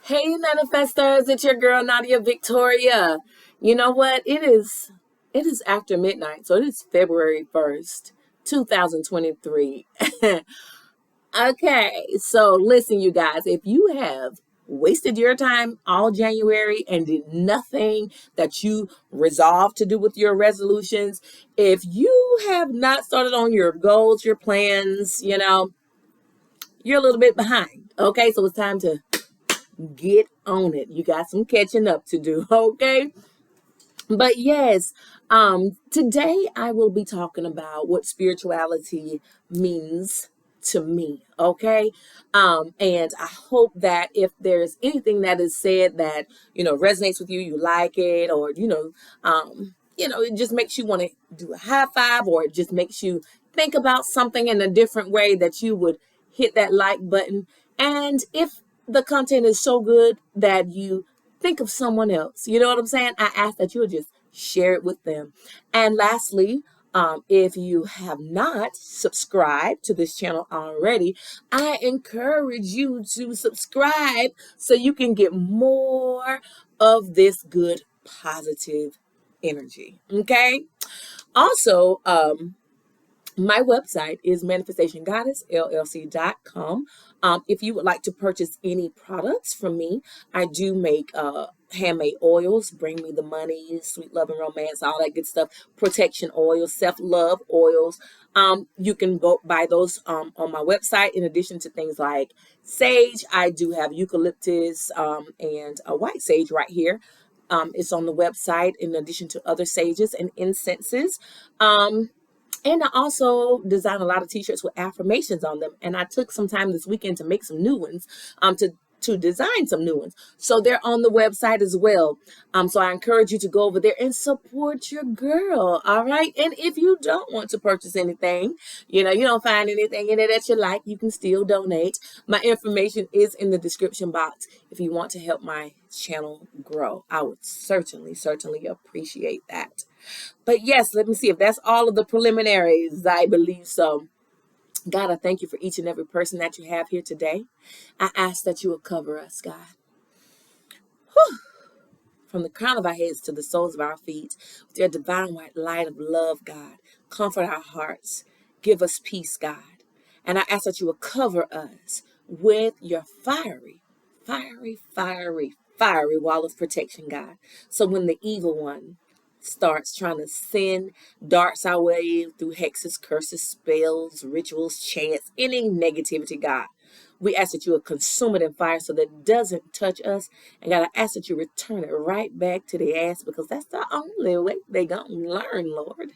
Hey manifestors, it's your girl Nadia Victoria. You know what? It is after midnight, so it is February 1st, 2023. Okay, so listen, you guys, if you have wasted your time all January and did nothing that you resolved to do with your resolutions, if you have not started on your goals, your plans, you're a little bit behind. Okay, so it's time to get on it. You got some catching up to do, okay? But yes, today I will be talking about what spirituality means to me, okay? And I hope that if there's anything that is said that, resonates with you, you like it, or, it just makes you want to do a high five, or it just makes you think about something in a different way, that you would hit that like button. And if the content is so good that you think of someone else, you know what I'm saying? I ask that you'll just share it with them. And lastly, if you have not subscribed to this channel already, I encourage you to subscribe so you can get more of this good, positive energy. Okay. Also, my website is manifestationgoddessllc.com. If you would like to purchase any products from me, I do make handmade oils, bring me the money, sweet love and romance, all that good stuff, protection oils, self-love oils. You can go buy those on my website. In addition to things like sage, I do have eucalyptus and a white sage right here. It's on the website, in addition to other sages and incenses. And I also design a lot of t-shirts with affirmations on them. And I took some time this weekend to make some new ones, to design some new ones. So they're on the website as well. So I encourage you to go over there and support your girl. All right. And if you don't want to purchase anything, you don't find anything in it that you like, you can still donate. My information is in the description box if you want to help my channel grow. I would certainly appreciate that. But yes, let me see if that's all of the preliminaries. I believe so. God, I thank you for each and every person that you have here today. I ask that you will cover us, God. Whew. From the crown of our heads to the soles of our feet, with your divine white light of love, God. Comfort our hearts. Give us peace, God. And I ask that you will cover us with your fiery wall of protection, God. So when the evil one starts trying to send darts our way through hexes, curses, spells, rituals, chants, any negativity, God, we ask that you will consume it in fire so that it doesn't touch us. And God, I ask that you return it right back to the ass, because that's the only way they gonna learn, Lord.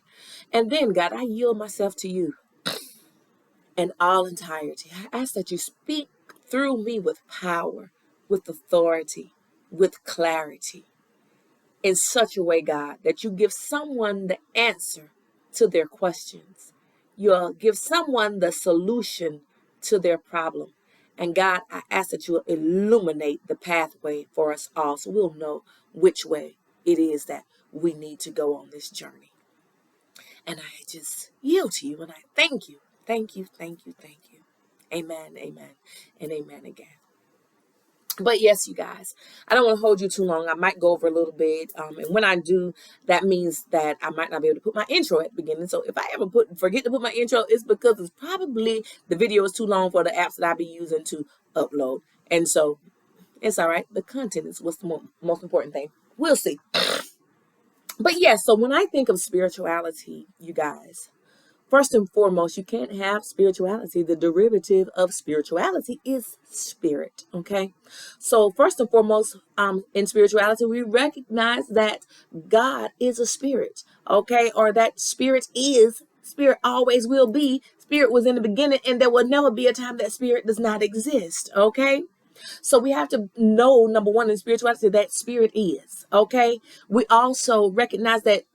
And then, God, I yield myself to you in all entirety. I ask that you speak through me with power, with authority, with clarity, in such a way, God, that you give someone the answer to their questions. You'll give someone the solution to their problem. And God, I ask that you will illuminate the pathway for us all, so we'll know which way it is that we need to go on this journey. And I just yield to you, and I thank you. Thank you. Amen, and amen again. But yes, you guys, I don't want to hold you too long. I might go over a little bit. And when I do, that means that I might not be able to put my intro at the beginning. So if I ever forget to put my intro, it's because it's probably the video is too long for the apps that I be using to upload. And so it's all right. The content is what's the most important thing. We'll see. But yes, so when I think of spirituality, you guys, first and foremost, you can't have spirituality. The derivative of spirituality is spirit, okay? So first and foremost, in spirituality, we recognize that God is a spirit, okay? Or that spirit always will be. Spirit was in the beginning, and there will never be a time that spirit does not exist, okay? So we have to know, number one, in spirituality, that spirit is, okay? We also recognize that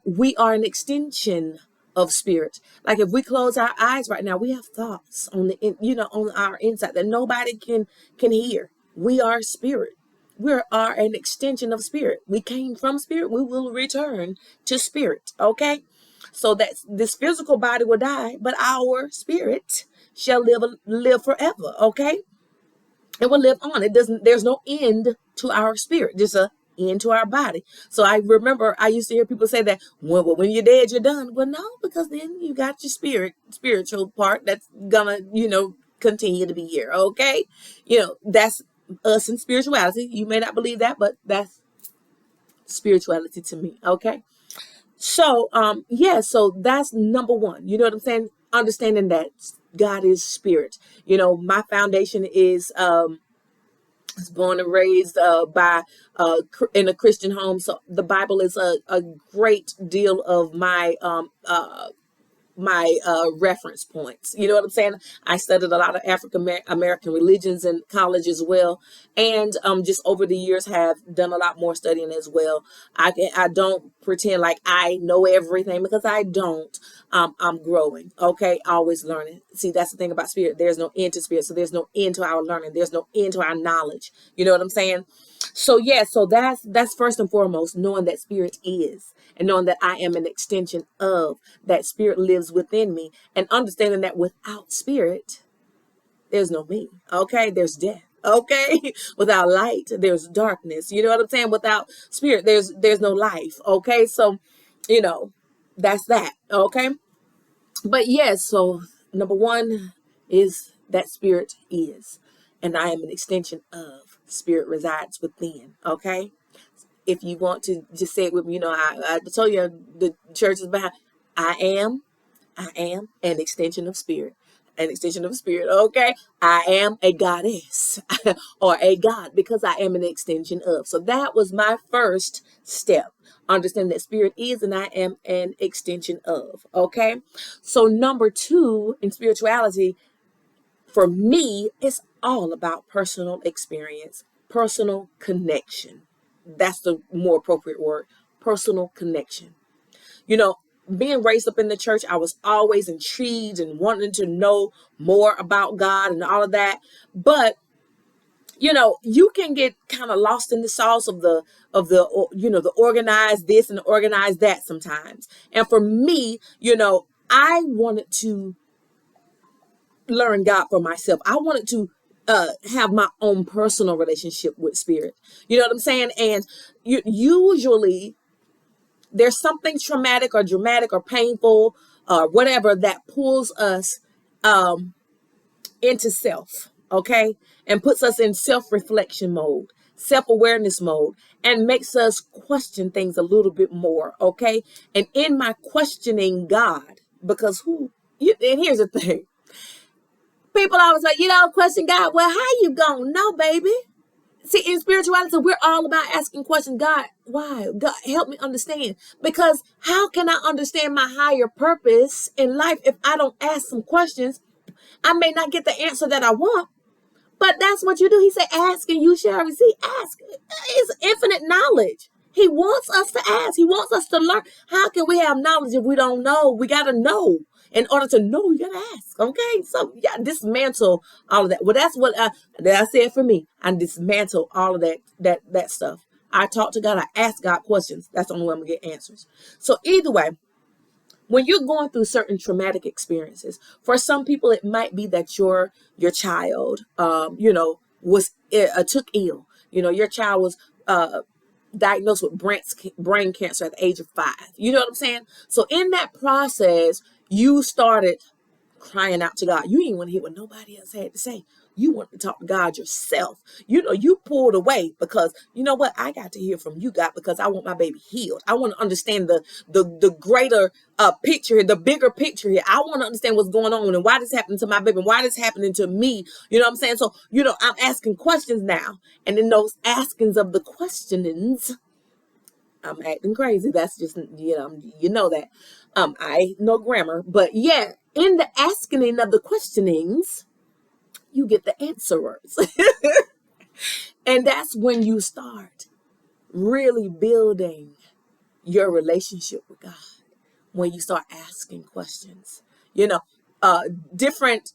we are an extension of spirit. Like if we close our eyes right now, we have thoughts on on our inside that nobody can hear. We are spirit. We are an extension of spirit. We came from spirit. We will return to spirit. Okay. So that this physical body will die, but our spirit shall live forever. Okay. It will live on. It doesn't, there's no end to our spirit, just a end to our body. So I remember I used to hear people say that, well, when you're dead, you're done. Well, no, because then you got your spiritual part that's gonna, continue to be here. Okay. That's us in spirituality. You may not believe that, but that's spirituality to me. Okay. So, yeah, so that's number one. You know what I'm saying? Understanding that God is spirit. My foundation is, was born and raised by in a Christian home, so the Bible is a great deal of my reference points. You know what I'm saying? I studied a lot of African American religions in college as well, and just over the years have done a lot more studying as well. I don't pretend like I know everything, because I don't. I'm growing. Okay, always learning. See, that's the thing about spirit. There's no end to spirit, so there's no end to our learning. There's no end to our knowledge. You know what I'm saying? So yeah, so that's first and foremost, knowing that spirit is, and knowing that I am an extension of that spirit lives within me, and understanding that without spirit, there's no me. Okay, there's death. Okay, without light, there's darkness. You know what I'm saying? Without spirit, there's no life. Okay, so you know that's that. Okay, but yes, so number one is that spirit is, and I am an extension of spirit resides within. Okay, if you want to just say it with me, I told you the church is behind. I am, I am an extension of spirit. An extension of spirit, okay? I am a goddess or a god, because I am an extension of. So that was my first step. Understand that spirit is and I am an extension of, okay? So number two in spirituality, for me, it's all about personal experience, personal connection. That's the more appropriate word, personal connection. You know, being raised up in the church, I was always intrigued and wanting to know more about God and all of that. But you can get kind of lost in the sauce of the organized this and the organized that sometimes. And for me, I wanted to learn God for myself. I wanted to have my own personal relationship with spirit. You know what I'm saying? And usually there's something traumatic or dramatic or painful or whatever that pulls us um, into self, okay? And puts us in self-reflection mode, self-awareness mode, and makes us question things a little bit more, okay? And in my questioning God, because and here's the thing. People always like, question God. Well, how you gonna know, baby? See, in spirituality, we're all about asking questions. God, why? God, help me understand. Because how can I understand my higher purpose in life if I don't ask some questions? I may not get the answer that I want, but that's what you do. He said, ask and you shall receive. Ask. It's infinite knowledge. He wants us to ask. He wants us to learn. How can we have knowledge if we don't know? We got to know. In order to know, you got to ask. Okay? So, yeah, dismantle all of that. Well, that's what I said for me. I dismantle all of that stuff. I talk to God. I ask God questions. That's the only way I'm going to get answers. So, either way, when you're going through certain traumatic experiences, for some people it might be that your child was took ill. Your child was diagnosed with brain cancer at the age of 5. You know what I'm saying? So in that process, you started crying out to God. You didn't want to hear what nobody else had to say. You wanted to talk to God yourself. You pulled away because you know what? I got to hear from you, God, because I want my baby healed. I want to understand the greater picture here, the bigger picture here. I want to understand what's going on and why this happened to my baby and why this happening to me. You know what I'm saying? So, I'm asking questions now. And in those askings of the questionings, I'm acting crazy. That's just, that. I know grammar, but yeah, in the asking of the questionings, you get the answerers. And that's when you start really building your relationship with God. When you start asking questions, different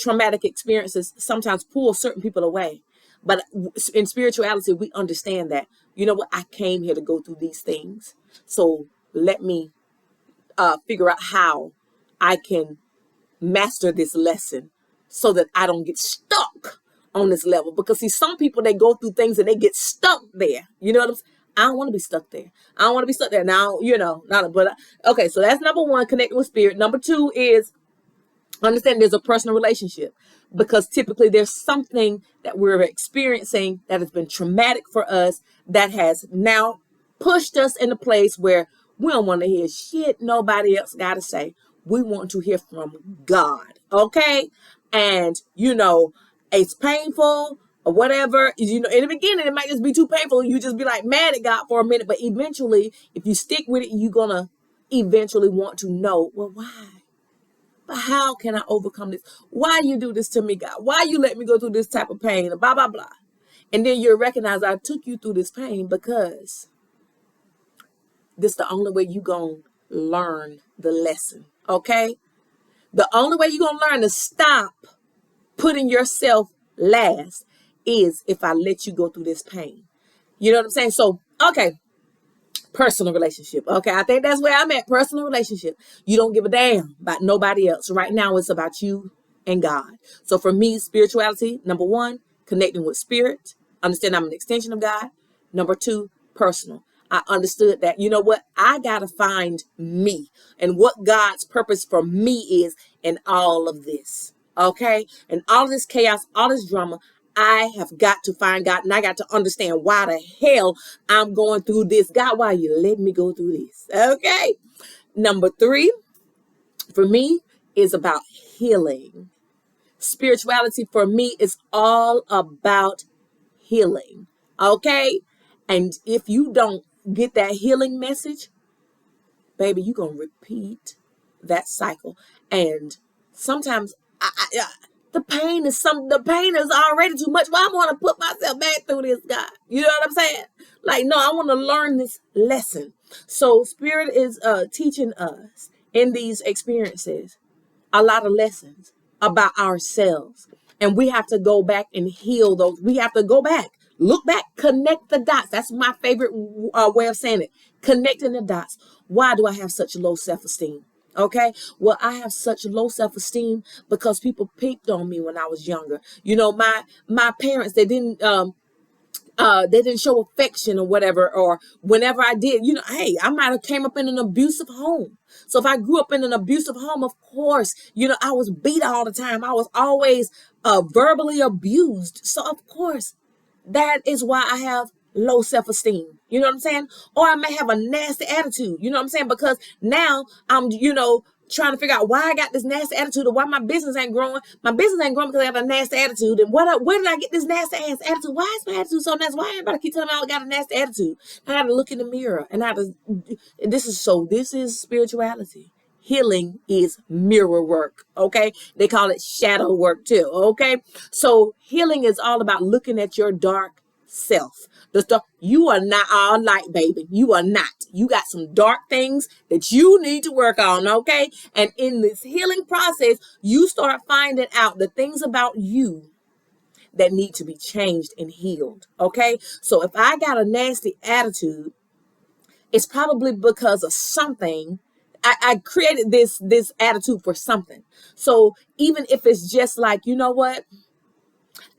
traumatic experiences sometimes pull certain people away. But in spirituality, we understand that, I came here to go through these things. So let me figure out how I can master this lesson so that I don't get stuck on this level. Because see, some people, they go through things and they get stuck there. You know what I'm saying? I don't want to be stuck there. I don't want to be stuck there. Now, okay, so that's number one, connecting with spirit. Number two is understand there's a personal relationship, because typically there's something that we're experiencing that has been traumatic for us, that has now pushed us in a place where we don't want to hear shit nobody else got to say. We want to hear from God. Okay. And it's painful or whatever. In the beginning, it might just be too painful. You just be like mad at God for a minute. But eventually, if you stick with it, you're going to eventually want to know, well, why? But how can I overcome this? Why you do this to me, God? Why you let me go through this type of pain? Blah, blah, blah. And then you recognize I took you through this pain because this is the only way you going to learn the lesson. Okay? The only way you're going to learn to stop putting yourself last is if I let you go through this pain. You know what I'm saying? So, okay. Personal relationship. Okay, I think that's where I'm at. Personal relationship. You don't give a damn about nobody else. Right now, it's about you and God. So for me, spirituality, number one, connecting with spirit. Understand I'm an extension of God. Number two, personal. I understood that, you know what? I got to find me and what God's purpose for me is in all of this. Okay? And all of this chaos, all this drama, I have got to find God, and I got to understand why the hell I'm going through this. God, why you let me go through this? Okay. Number three, for me, is about healing. Spirituality for me is all about healing. Okay. And if you don't get that healing message, baby, you're going to repeat that cycle. And sometimes the pain is already too much. Why I want to put myself back through this, God? You know what I'm saying? Like, no, I want to learn this lesson. So Spirit is teaching us in these experiences a lot of lessons about ourselves. And we have to go back and heal those. We have to go back, look back, connect the dots. That's my favorite way of saying it. Connecting the dots. Why do I have such low self-esteem? Okay. Well, I have such low self-esteem because people picked on me when I was younger. My parents, they didn't show affection or whatever, or whenever I did, hey, I might have came up in an abusive home. So if I grew up in an abusive home, of course, I was beat all the time. I was always verbally abused. So of course, that is why I have low self-esteem. You know what I'm saying? Or I may have a nasty attitude. You know what I'm saying? Because now I'm, trying to figure out why I got this nasty attitude, or why my business ain't growing. My business ain't growing because I have a nasty attitude. And where did I get this nasty ass attitude? Why is my attitude so nasty? Why everybody keep telling me I got a nasty attitude? I got to look in the mirror, and this is spirituality. Healing is mirror work. Okay. They call it shadow work too. Okay. So healing is all about looking at your dark self. The stuff you are not all light, baby. You are not. You got some dark things that you need to work on, okay? And in this healing process, you start finding out the things about you that need to be changed and healed, okay? So if I got a nasty attitude, it's probably because of something. I created this attitude for something. So even if it's just like, you know what?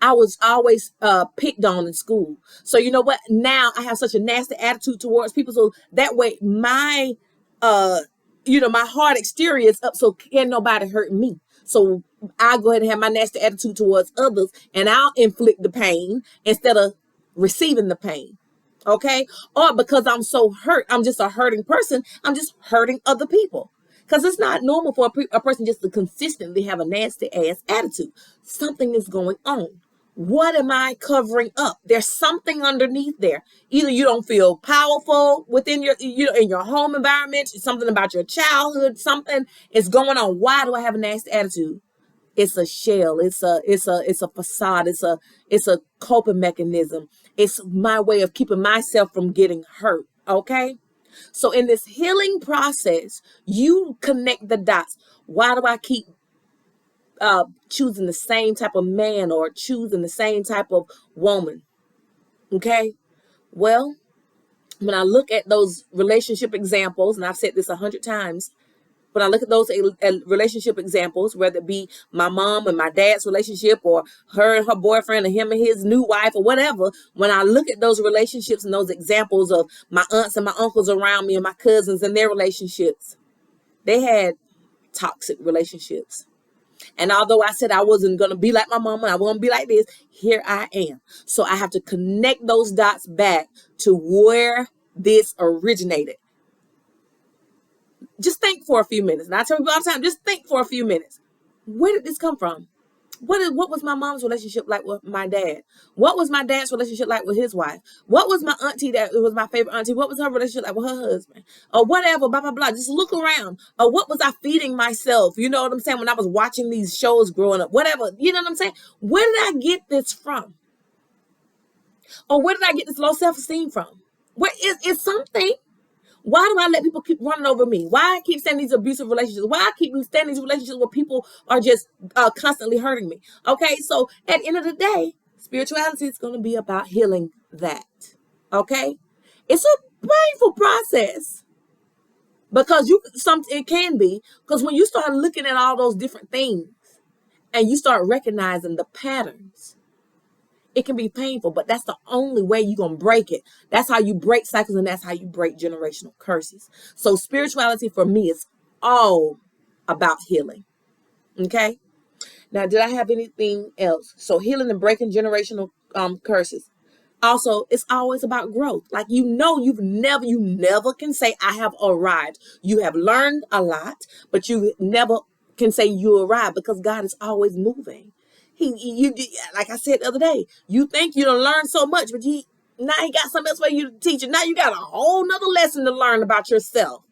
I was always picked on in school. So you know what? Now I have such a nasty attitude towards people. So that way my my hard exterior is up, so can't nobody hurt me. So I go ahead and have my nasty attitude towards others, and I'll inflict the pain instead of receiving the pain. Okay? Or because I'm so hurt, I'm just a hurting person, I'm just hurting other people. Because it's not normal for a person just to consistently have a nasty ass attitude. Something is going on. What am I covering up? There's something underneath there. Either you don't feel powerful within your, in your home environment, something about your childhood, something is going on. Why do I have a nasty attitude? It's a shell. It's a facade. It's a coping mechanism. It's my way of keeping myself from getting hurt. Okay. So in this healing process, you connect the dots. Why do I keep choosing the same type of man or choosing the same type of woman? Okay. Well, when I look at those relationship examples, and I've said this 100 times, when I look at those relationship examples, whether it be my mom and my dad's relationship, or her and her boyfriend, or him and his new wife, or whatever, when I look at those relationships and those examples of my aunts and my uncles around me and my cousins and their relationships, they had toxic relationships. And although I said I wasn't going to be like my mama, I won't be like this, here I am. So I have to connect those dots back to where this originated. Just think for a few minutes. And I tell people all the time, just think for a few minutes. Where did this come from? What was my mom's relationship like with my dad? What was my dad's relationship like with his wife? What was my auntie that was my favorite auntie? What was her relationship like with her husband? Or whatever, blah, blah, blah. Just look around. Or what was I feeding myself? You know what I'm saying? When I was watching these shows growing up, whatever. You know what I'm saying? Where did I get this from? Or where did I get this low self-esteem from? Where is something? Why do I let people keep running over me? Why I keep staying in these abusive relationships? Why I keep staying in these relationships where people are just constantly hurting me? Okay, so at the end of the day, spirituality is going to be about healing that. Okay, it's a painful process because it can be, because when you start looking at all those different things and you start recognizing the patterns, it can be painful, but that's the only way you're going to break it. That's how you break cycles, and that's how you break generational curses. So spirituality for me is all about healing. Okay? Now, did I have anything else? So healing and breaking generational curses. Also, it's always about growth. Like, you never can say, I have arrived. You have learned a lot, but you never can say you arrived, because God is always moving. You like I said the other day, you think you done learned so much, but now he got something else for you to teach. And now you got a whole nother lesson to learn about yourself.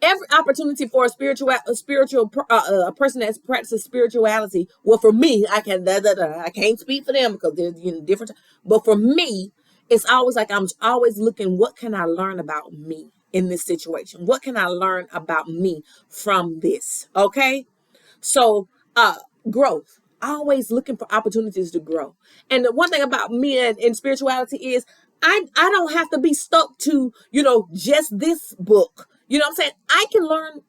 Every opportunity for a person that practices spirituality. Well, for me, I can't speak for them because they're different. But for me, it's always like I'm always looking, what can I learn about me in this situation? What can I learn about me from this? Okay, so growth. Always looking for opportunities to grow. And the one thing about me in spirituality is I don't have to be stuck to, just this book. You know what I'm saying? I can learn.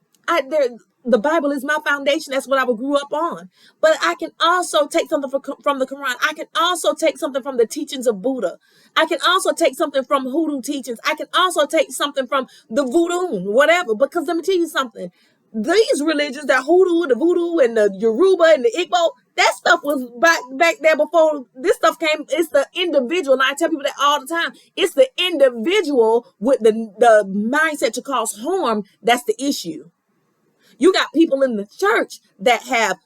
The Bible is my foundation. That's what I grew up on. But I can also take something from the Quran. I can also take something from the teachings of Buddha. I can also take something from Hoodoo teachings. I can also take something from the Voodoo, whatever. Because let me tell you something. These religions, that Hoodoo, the Voodoo, and the Yoruba, and the Igbo, that stuff was back there before this stuff came. It's the individual, and I tell people that all the time. It's the individual with the mindset to cause harm that's the issue. You got people in the church that have,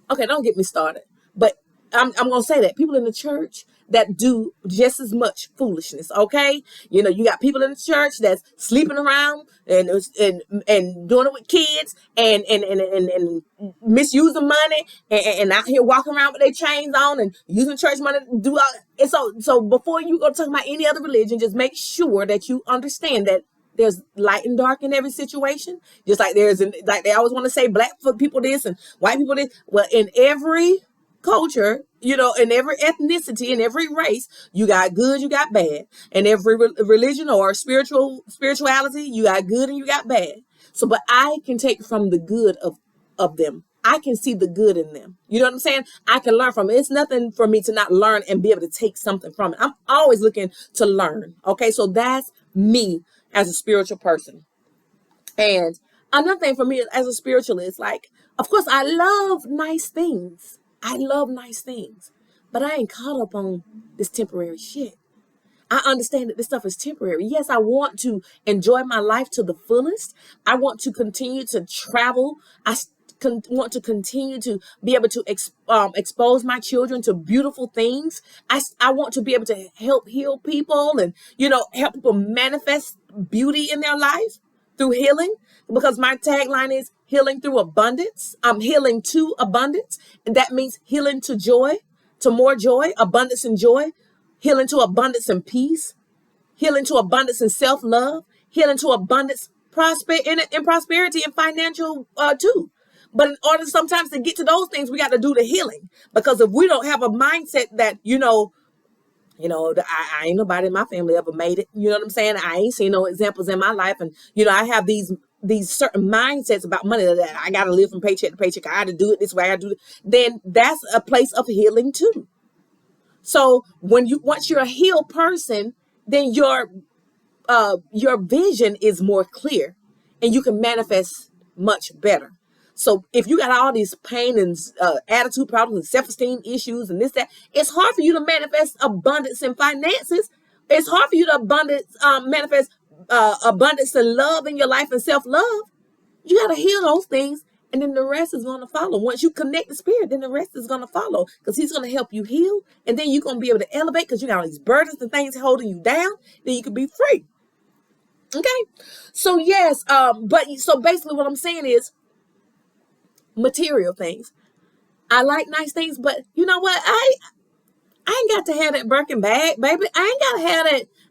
okay, don't get me started, but I'm going to say that people in the church that do just as much foolishness. Okay, you got people in the church that's sleeping around and doing it with kids and misusing money and out here walking around with their chains on and using church money to do all. And so before you go talk about any other religion, just make sure that you understand that there's light and dark in every situation. Just like like they always want to say black people this and white people this. Well, in every culture, in every ethnicity, in every race, you got good, you got bad. In every religion or spirituality, you got good and you got bad. So, but I can take from the good of them. I can see the good in them. You know what I'm saying? I can learn from it. It's nothing for me to not learn and be able to take something from it. I'm always looking to learn. Okay, so that's me as a spiritual person. And another thing for me as a spiritualist, like, of course, I love nice things. But I ain't caught up on this temporary shit. I understand that this stuff is temporary. Yes, I want to enjoy my life to the fullest. I want to continue to travel. I want to continue to be able to expose my children to beautiful things. I want to be able to help heal people and, help people manifest beauty in their life through healing, because my tagline is healing through abundance. I'm healing to abundance. And that means healing to joy, to more joy, abundance and joy, healing to abundance and peace, healing to abundance and self-love, healing to abundance, in prosperity and financial too. But in order sometimes to get to those things, we got to do the healing, because if we don't have a mindset that, I ain't nobody in my family ever made it. You know what I'm saying? I ain't seen no examples in my life. And, I have these certain mindsets about money that I got to live from paycheck to paycheck. I got to do it this way. I got to do it. Then that's a place of healing too. So once you're a healed person, then your vision is more clear and you can manifest much better. So if you got all these pain and attitude problems and self-esteem issues and this, that, it's hard for you to manifest abundance in finances. It's hard for you to manifest abundance and love in your life and self-love. You got to heal those things, and then the rest is going to follow. Once you connect the spirit, then the rest is going to follow, because he's going to help you heal, and then you're going to be able to elevate because you got all these burdens and things holding you down. Then you can be free. Okay, so yes, so basically what I'm saying is material things. I like nice things, but you know what? I ain't got to have that Birkin bag, baby. I ain't got to have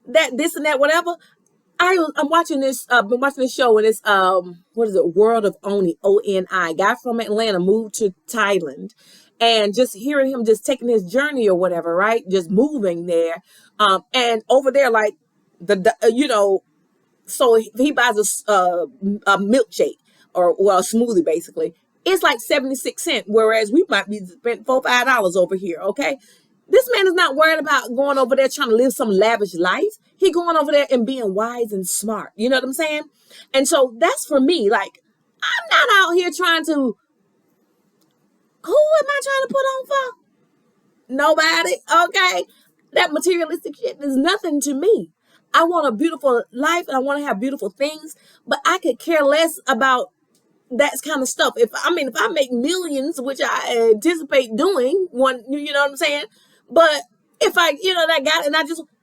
that this and that whatever. I'm watching this. Been watching this show, and it's what is it? World of Oni, ONI. Guy from Atlanta moved to Thailand, and just hearing him just taking his journey or whatever, right? Just moving there, and over there, like so he buys a milkshake or a smoothie basically. It's like 76 cents, whereas we might be spent $4-5 over here. Okay, this man is not worried about going over there trying to live some lavish life. He going over there and being wise and smart. You know what I'm saying? And so that's for me. Like, I'm not out here trying to. Who am I trying to put on for? Nobody. Okay, that materialistic shit is nothing to me. I want a beautiful life and I want to have beautiful things, but I could care less about that kind of stuff. If I make millions, which I anticipate doing you know what I'm saying? But if that guy, and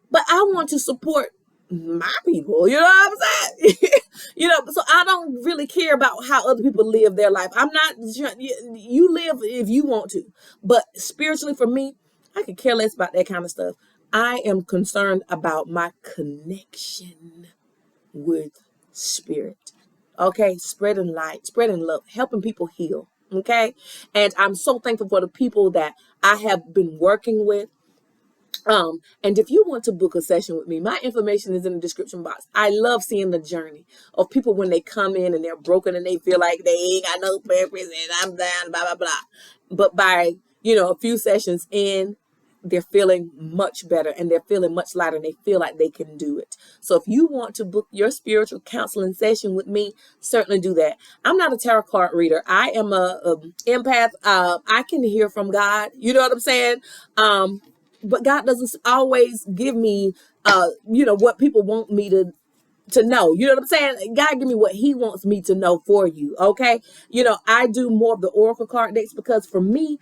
but I want to support my people, you know what I'm saying? So I don't really care about how other people live their life. I'm not, you live if you want to, but spiritually for me, I could care less about that kind of stuff. I am concerned about my connection with spirit. Okay, spreading light, spreading love, helping people heal. Okay, and I'm so thankful for the people that I have been working with. And if you want to book a session with me, my information is in the description box. I love seeing the journey of people when they come in and they're broken and they feel like they ain't got no purpose and I'm down, blah, blah, blah. But by, a few sessions in, they're feeling much better and they're feeling much lighter and they feel like they can do it. So if you want to book your spiritual counseling session with me, certainly do that. I'm not a tarot card reader. I am a empath. I can hear from God. You know what I'm saying? But God doesn't always give me, what people want me to know. You know what I'm saying? God give me what he wants me to know for you. Okay. I do more of the oracle card decks because for me,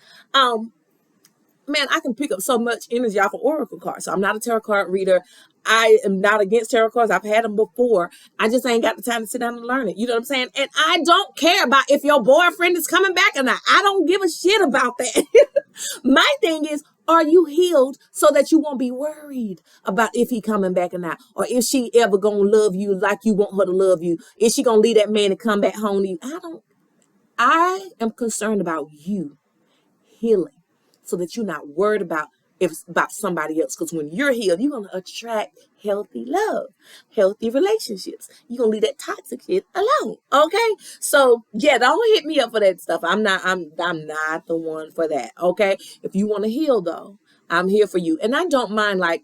man, I can pick up so much energy off of oracle cards. So I'm not a tarot card reader. I am not against tarot cards. I've had them before. I just ain't got the time to sit down and learn it. You know what I'm saying? And I don't care about if your boyfriend is coming back or not. I don't give a shit about that. My thing is, are you healed so that you won't be worried about if he coming back or not? Or if she ever gonna love you like you want her to love you? Is she gonna leave that man and come back home to you? I am concerned about you healing so that you're not worried about somebody else. Because when you're healed, you're gonna attract healthy love, healthy relationships. You're gonna leave that toxic shit alone. Okay. So yeah, don't hit me up for that stuff. I'm not the one for that. Okay. If you want to heal though, I'm here for you. And I don't mind, like,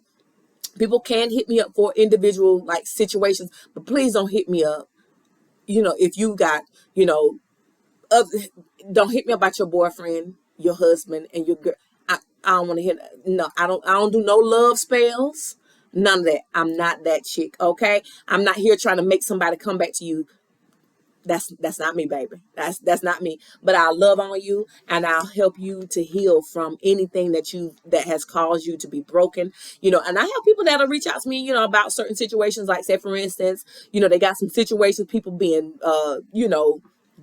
people can hit me up for individual like situations, but please don't hit me up. If you got, don't hit me up about your boyfriend, your husband, and your girl. I don't want to hear. No, I don't do no love spells. None of that. I'm not that chick. Okay, I'm not here trying to make somebody come back to you. That's not me, baby. That's not me. But I'll love on you and I'll help you to heal from anything that has caused you to be broken. And I have people that'll reach out to me, about certain situations. Like, say for instance, they got some situations, people being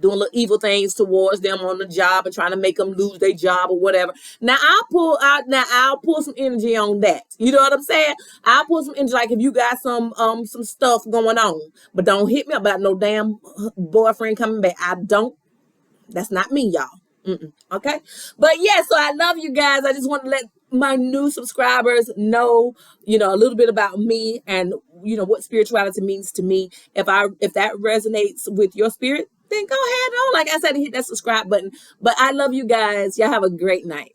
doing little evil things towards them on the job and trying to make them lose their job or whatever. Now I'll pull some energy on that. You know what I'm saying? I'll pull some energy, like if you got some stuff going on, but don't hit me up about no damn boyfriend coming back. That's not me, y'all. Okay. But yeah, so I love you guys. I just want to let my new subscribers know, a little bit about me and, what spirituality means to me. If that resonates with your spirit, then go ahead on, like I said, and hit that subscribe button. But I love you guys. Y'all have a great night.